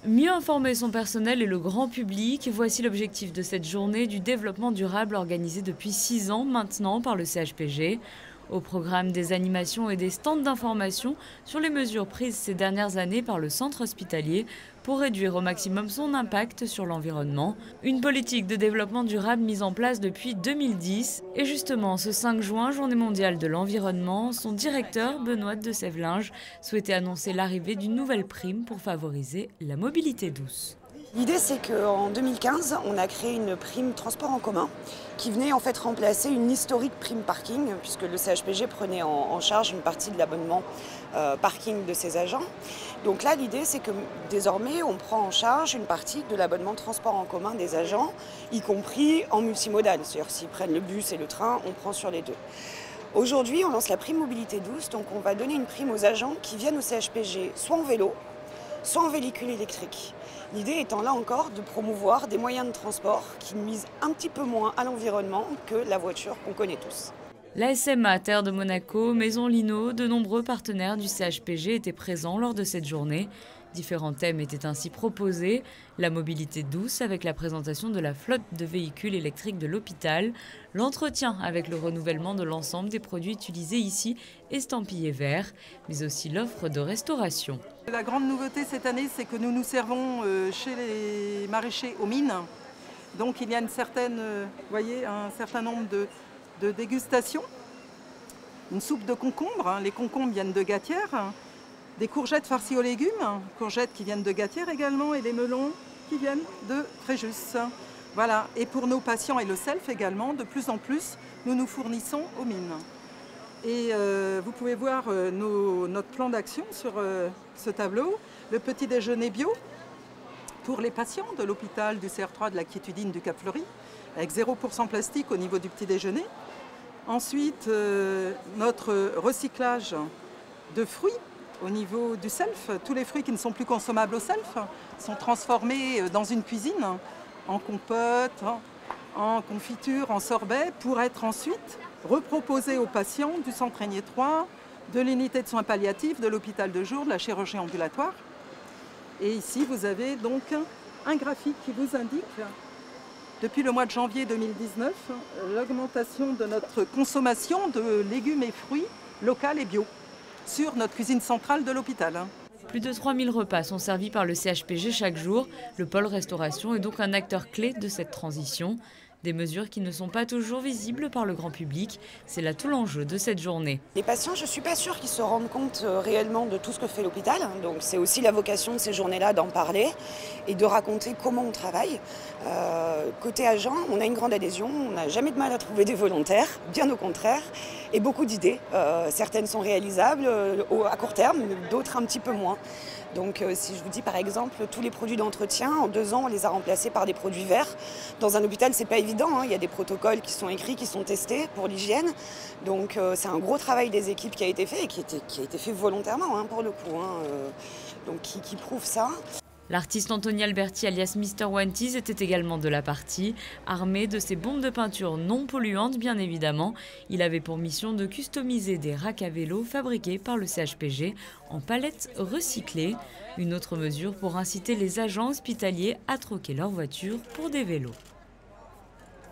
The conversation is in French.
Mieux informer son personnel et le grand public, voici l'objectif de cette journée du développement durable organisée depuis 6 ans maintenant par le CHPG. Au programme des animations et des stands d'information sur les mesures prises ces dernières années par le centre hospitalier pour réduire au maximum son impact sur l'environnement. Une politique de développement durable mise en place depuis 2010. Et justement, ce 5 juin, journée mondiale de l'environnement, son directeur, Benoît de Sevelinge, souhaitait annoncer l'arrivée d'une nouvelle prime pour favoriser la mobilité douce. L'idée, c'est qu'en 2015, on a créé une prime transport en commun qui venait en fait remplacer une historique prime parking, puisque le CHPG prenait en charge une partie de l'abonnement parking de ses agents. Donc là, l'idée, c'est que désormais, on prend en charge une partie de l'abonnement transport en commun des agents, y compris en multimodal. C'est-à-dire s'ils prennent le bus et le train, on prend sur les deux. Aujourd'hui, on lance la prime mobilité douce, donc on va donner une prime aux agents qui viennent au CHPG soit en vélo, soit en véhicule électrique. L'idée étant là encore de promouvoir des moyens de transport qui nuisent un petit peu moins à l'environnement que la voiture qu'on connaît tous. La SMA Terre de Monaco, Maison Lino, de nombreux partenaires du CHPG étaient présents lors de cette journée. Différents thèmes étaient ainsi proposés, la mobilité douce avec la présentation de la flotte de véhicules électriques de l'hôpital, l'entretien avec le renouvellement de l'ensemble des produits utilisés ici estampillés verts, mais aussi l'offre de restauration. La grande nouveauté cette année, c'est que nous nous servons chez les maraîchers aux mines. Donc il y a un certain nombre de dégustations. Une soupe de concombres, les concombres viennent de Gatière. Des courgettes farcies aux légumes, courgettes qui viennent de Gatière également, et des melons qui viennent de Fréjus. Voilà. Et pour nos patients et le self également, de plus en plus, nous nous fournissons aux mines. Et vous pouvez voir notre plan d'action sur ce tableau. Le petit déjeuner bio pour les patients de l'hôpital du CR3 de la Quiétudine du Cap-Fleury, avec 0% plastique au niveau du petit déjeuner. Ensuite, notre recyclage de fruits au niveau du self. Tous les fruits qui ne sont plus consommables au self sont transformés dans une cuisine, en compote, en confiture, en sorbet, pour être ensuite reproposés aux patients du centre Régnier 3, de l'unité de soins palliatifs, de l'hôpital de jour, de la chirurgie ambulatoire. Et ici, vous avez donc un graphique qui vous indique, depuis le mois de janvier 2019, l'augmentation de notre consommation de légumes et fruits locaux et bio sur notre cuisine centrale de l'hôpital. Plus de 3000 repas sont servis par le CHPG chaque jour. Le pôle restauration est donc un acteur clé de cette transition. Des mesures qui ne sont pas toujours visibles par le grand public. C'est là tout l'enjeu de cette journée. Les patients, je ne suis pas sûre qu'ils se rendent compte réellement de tout ce que fait l'hôpital. Donc c'est aussi la vocation de ces journées-là d'en parler et de raconter comment on travaille. Côté agent, on a une grande adhésion. On n'a jamais de mal à trouver des volontaires, bien au contraire, et beaucoup d'idées. Certaines sont réalisables à court terme, d'autres un petit peu moins. Donc si je vous dis par exemple, tous les produits d'entretien, en 2 ans, on les a remplacés par des produits verts. Dans un hôpital, c'est pas évident, hein. Il y a des protocoles qui sont écrits, qui sont testés pour l'hygiène. Donc c'est un gros travail des équipes qui a été fait et qui a été fait volontairement, hein, pour le coup, hein, donc qui prouve ça. L'artiste Anthony Alberti alias Mr. Wanties était également de la partie. Armé de ses bombes de peinture non polluantes bien évidemment, il avait pour mission de customiser des racks à vélo fabriqués par le CHPG en palettes recyclées. Une autre mesure pour inciter les agents hospitaliers à troquer leur voiture pour des vélos.